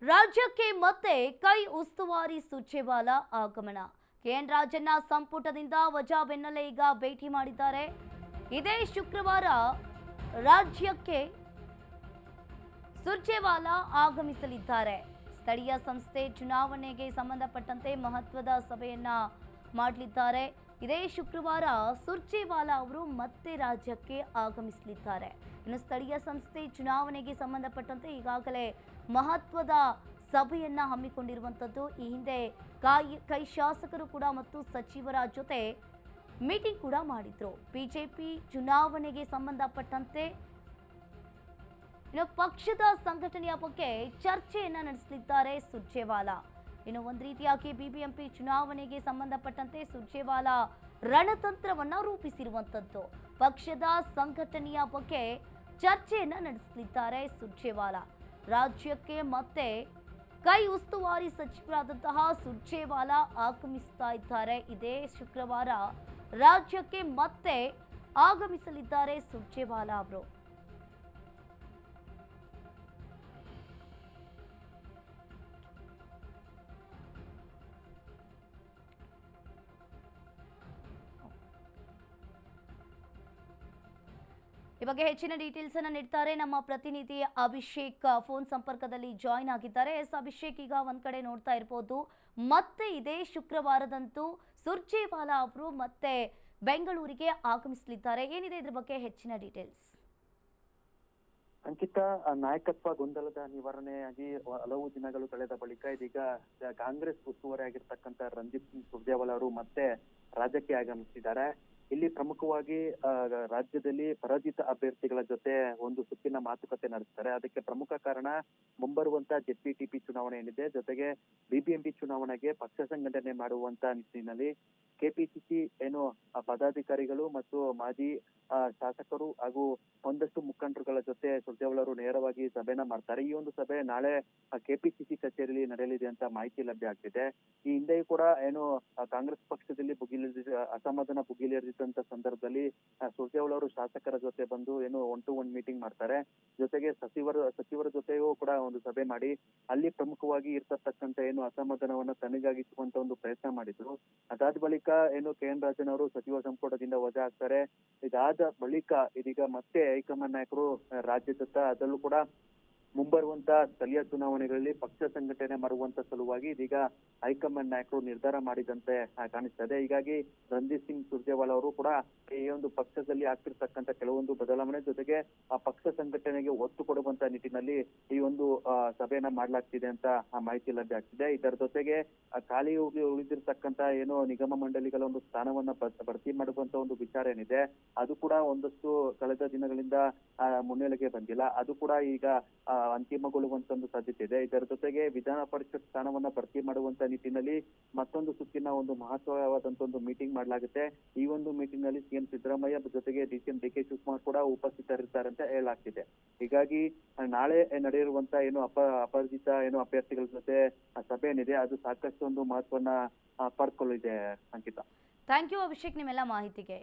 ರಾಜ್ಯಕ್ಕೆ ಮತ್ತೆ ಕೈ ಉಸ್ತುವಾರಿ ಸುರ್ಜೇವಾಲಾ ಆಗಮನ. ಕೆಎನ್ ರಾಜಣ್ಣ ಸಂಪುಟದಿಂದ ವಜಾ ಬೆನ್ನಲ್ಲೇ ಈಗ ಭೇಟಿ ಮಾಡಿದ್ದಾರೆ. ಇದೇ ಶುಕ್ರವಾರ ರಾಜ್ಯಕ್ಕೆ ಸುರ್ಜೇವಾಲಾ ಆಗಮಿಸಲಿದ್ದಾರೆ. ಸ್ಥಳೀಯ ಸಂಸ್ಥೆ ಚುನಾವಣೆಗೆ ಸಂಬಂಧಪಟ್ಟಂತೆ ಮಹತ್ವದ ಸಭೆಯನ್ನ ಮಾಡಲಿದ್ದಾರೆ. ಇದೇ ಶುಕ್ರವಾರ ಸುರ್ಜೇವಾಲಾ ಅವರು ಮತ್ತೆ ರಾಜ್ಯಕ್ಕೆ ಆಗಮಿಸಲಿದ್ದಾರೆ. ಇನ್ನು ಸ್ಥಳೀಯ ಸಂಸ್ಥೆ ಚುನಾವಣೆಗೆ ಸಂಬಂಧಪಟ್ಟಂತೆ ಈಗಾಗಲೇ ಮಹತ್ವದ ಸಭೆಯನ್ನ ಹಮ್ಮಿಕೊಂಡಿರುವಂತದ್ದು. ಈ ಹಿಂದೆ ಕೈ ಶಾಸಕರು ಕೂಡ ಮತ್ತು ಸಚಿವರ ಜೊತೆ ಮೀಟಿಂಗ್ ಕೂಡ ಮಾಡಿದ್ರು. ಬಿಜೆಪಿ ಚುನಾವಣೆಗೆ ಸಂಬಂಧಪಟ್ಟಂತೆ ಇನ್ನು ಪಕ್ಷದ ಸಂಘಟನೆಯ ಬಗ್ಗೆ ಚರ್ಚೆಯನ್ನ ನಡೆಸಲಿದ್ದಾರೆ ಸುರ್ಜೇವಾಲಾ. ಇನ್ನು ಒಂದು ರೀತಿಯಾಗಿ ಬಿಬಿಎಂಪಿ ಚುನಾವಣೆಗೆ ಸಂಬಂಧಪಟ್ಟಂತೆ ಸುರ್ಜೇವಾಲಾ ರಣತಂತ್ರವನ್ನ ರೂಪಿಸಿರುವಂತದ್ದು. ಪಕ್ಷದ ಸಂಘಟನೆಯ ಬಗ್ಗೆ ಚರ್ಚೆಯನ್ನ ನಡೆಸಲಿದ್ದಾರೆ ಸುರ್ಜೇವಾಲಾ. ರಾಜ್ಯಕ್ಕೆ ಮತ್ತೆ ಕೈ ಉಸ್ತುವಾರಿ ಸಚಿವರಾದಂತಹ ಸುರ್ಜೇವಾಲಾ ಆಗಮಿಸ್ತಾ ಇದ್ದಾರೆ. ಇದೇ ಶುಕ್ರವಾರ ರಾಜ್ಯಕ್ಕೆ ಮತ್ತೆ ಆಗಮಿಸಲಿದ್ದಾರೆ ಸುರ್ಜೇವಾಲಾ ಅವರು. ಈ ಬಗ್ಗೆ ಹೆಚ್ಚಿನ ಡೀಟೇಲ್ಸ್ ಅನ್ನ ನೀಡ್ತಾರೆ ನಮ್ಮ ಪ್ರತಿನಿಧಿ ಅಭಿಷೇಕ್. ಫೋನ್ ಸಂಪರ್ಕದಲ್ಲಿ ಜಾಯಿನ್ ಆಗಿದ್ದಾರೆ. ಅಭಿಷೇಕ್, ಈಗ ಒಂದ್ ಕಡೆ ನೋಡ್ತಾ ಇರಬಹುದು, ಮತ್ತೆ ಇದೇ ಶುಕ್ರವಾರದಂತೂ ಸುರ್ಜೇವಾಲಾ ಅವರು ಮತ್ತೆ ಬೆಂಗಳೂರಿಗೆ ಆಗಮಿಸಲಿದ್ದಾರೆ. ಏನಿದೆ ಇದ್ರ ಬಗ್ಗೆ ಹೆಚ್ಚಿನ ಡೀಟೇಲ್ಸ್? ಅಂಕಿತಾ, ನಾಯಕತ್ವ ಗೊಂದಲದ ನಿವಾರಣೆಯಾಗಿ ಹಲವು ದಿನಗಳು ಕಳೆದ ಬಳಿಕ ಇದೀಗ ಕಾಂಗ್ರೆಸ್ ಉಸ್ತುವಾರಿ ಆಗಿರ್ತಕ್ಕಂಥ ರಣದೀಪ್ ಸಿಂಗ್ ಸುರ್ಜೇವಾಲಾ ಅವರು ಮತ್ತೆ ರಾಜ್ಯಕ್ಕೆ ಆಗಮಿಸಿದ್ದಾರೆ. ಇಲ್ಲಿ ಪ್ರಮುಖವಾಗಿ ರಾಜ್ಯದಲ್ಲಿ ಪರಾಜಿತ ಅಭ್ಯರ್ಥಿಗಳ ಜೊತೆ ಒಂದು ಸುತ್ತಿನ ಮಾತುಕತೆ ನಡೆಸ್ತಾರೆ. ಅದಕ್ಕೆ ಪ್ರಮುಖ ಕಾರಣ ಮುಂಬರುವಂತ ಜೆಪಿಟಿಪಿ ಚುನಾವಣೆ ಏನಿದೆ, ಜೊತೆಗೆ ಬಿಬಿಎಂಪಿ ಚುನಾವಣೆಗೆ ಪಕ್ಷ ಸಂಘಟನೆ ಮಾಡುವಂತ ನಿಟ್ಟಿನಲ್ಲಿ ಕೆಪಿಸಿಸಿ ಏನು ಪದಾಧಿಕಾರಿಗಳು ಮತ್ತು ಮಾಜಿ ಶಾಸಕರು ಹಾಗೂ ಒಂದಷ್ಟು ಮುಖಂಡರುಗಳ ಜೊತೆ ಸುರ್ಜೇವಾಲಾ ಅವರು ನೇರವಾಗಿ ಸಭೆನ ಮಾಡ್ತಾರೆ. ಈ ಒಂದು ಸಭೆ ನಾಳೆ ಕೆಪಿಸಿಸಿ ಕಚೇರಿಯಲ್ಲಿ ನಡೆಯಲಿದೆ ಅಂತ ಮಾಹಿತಿ ಲಭ್ಯ ಆಗ್ತಿದೆ. ಈ ಹಿಂದೆಯೂ ಕೂಡ ಏನು ಕಾಂಗ್ರೆಸ್ ಪಕ್ಷದಲ್ಲಿ ಅಸಮಾಧಾನ ಭುಗಿಲೇರಿದಂತ ಸಂದರ್ಭದಲ್ಲಿ ಸುರ್ಜೇವಾಲಾ ಅವರು ಶಾಸಕರ ಜೊತೆ ಬಂದು ಏನು 1-to-1 ಮೀಟಿಂಗ್ ಮಾಡ್ತಾರೆ. ಜೊತೆಗೆ ಸಚಿವರ ಜೊತೆಯೂ ಕೂಡ ಒಂದು ಸಭೆ ಮಾಡಿ ಅಲ್ಲಿ ಪ್ರಮುಖವಾಗಿ ಇರ್ತಕ್ಕಂಥ ಏನು ಅಸಮಾಧಾನವನ್ನ ತಣ್ಣಗಾಗಿಸುವಂತ ಒಂದು ಪ್ರಯತ್ನ ಮಾಡಿದ್ರು. ಅದಾದ ಬಳಿಕ ಏನು ಕೆಎನ್ ರಾಜಣ್ಣ ಅವರು ಸಚಿವ ಸಂಪುಟದಿಂದ ವಜಾ ಆಗ್ತಾರೆ. ಇದಾದ ಬಳಿಕ ಇದೀಗ ಮತ್ತೆ ಹೈಕಮಾಂಡ್ ನಾಯಕರು ರಾಜ್ಯದತ್ತ, ಅದರಲ್ಲೂ ಕೂಡ ಮುಂಬರುವಂತ ಸ್ಥಳೀಯ ಚುನಾವಣೆಗಳಲ್ಲಿ ಪಕ್ಷ ಸಂಘಟನೆ ಮಾಡುವಂತ ಸಲುವಾಗಿ ಇದೀಗ ಹೈಕಮಾಂಡ್ ನಾಯಕರು ನಿರ್ಧಾರ ಮಾಡಿದಂತೆ ಕಾಣಿಸ್ತದೆ. ಹೀಗಾಗಿ ರಣದೀಪ್ ಸಿಂಗ್ ಸುರ್ಜೇವಾಲಾ ಅವರು ಕೂಡ ಈ ಒಂದು ಪಕ್ಷದಲ್ಲಿ ಆಗ್ತಿರ್ತಕ್ಕಂಥ ಕೆಲವೊಂದು ಬದಲಾವಣೆ ಜೊತೆಗೆ ಆ ಪಕ್ಷ ಸಂಘಟನೆಗೆ ಒತ್ತು ಕೊಡುವಂತ ನಿಟ್ಟಿನಲ್ಲಿ ಈ ಒಂದು ಸಭೆಯನ್ನ ಮಾಡಲಾಗ್ತಿದೆ ಅಂತ ಮಾಹಿತಿ ಲಭ್ಯ ಆಗ್ತಿದೆ. ಇದರ ಜೊತೆಗೆ ಖಾಲಿ ಉಳಿದಿರ್ತಕ್ಕಂಥ ಏನು ನಿಗಮ ಮಂಡಳಿಗಳ ಒಂದು ಸ್ಥಾನವನ್ನ ಭರ್ತಿ ಮಾಡುವಂತ ಒಂದು ವಿಚಾರ ಏನಿದೆ, ಅದು ಕೂಡ ಒಂದಷ್ಟು ಕಳೆದ ದಿನಗಳಿಂದ ಮುನ್ನೆಲೆಗೆ ಬಂದಿಲ್ಲ. ಅದು ಕೂಡ ಈಗ ಅಂತಿಮಗೊಳ್ಳುವಂತ ಒಂದು ಸಾಧ್ಯತೆ ಇದೆ. ಇದರ ಜೊತೆಗೆ ವಿಧಾನ ಪರಿಷತ್ ಸ್ಥಾನವನ್ನ ಭರ್ತಿ ಮಾಡುವಂತ ನಿಟ್ಟಿನಲ್ಲಿ ಮತ್ತೊಂದು ಸುತ್ತಿನ ಒಂದು ಮಹತ್ವವಾದಂತ ಒಂದು ಮೀಟಿಂಗ್ ಮಾಡಲಾಗುತ್ತೆ. ಈ ಒಂದು ಮೀಟಿಂಗ್ ನಲ್ಲಿ ಸಿಎಂ ಸಿದ್ದರಾಮಯ್ಯ ಜೊತೆಗೆ ಡಿಸಿಎಂ ಡಿಕೆ ಶಿವಕುಮಾರ್ ಕೂಡ ಉಪಸ್ಥಿತರಿರ್ತಾರೆ ಅಂತ ಹೇಳಲಾಗ್ತಿದೆ. ಹೀಗಾಗಿ ನಾಳೆ ನಡೆಯಿರುವಂತ ಏನು ಅಪರಿಚಿತ ಏನು ಅಭ್ಯರ್ಥಿಗಳ ಜೊತೆ ಸಭೆ ಏನಿದೆ, ಅದು ಸಾಕಷ್ಟು ಒಂದು ಮಹತ್ವನ ಪಡ್ಕೊಳ್ಳಿದೆ. ಅಂಕಿತಾ, ಥ್ಯಾಂಕ್ ಯು ಅಭಿಷೇಕ್ ನಿಮ್ಮೆಲ್ಲ ಮಾಹಿತಿಗೆ.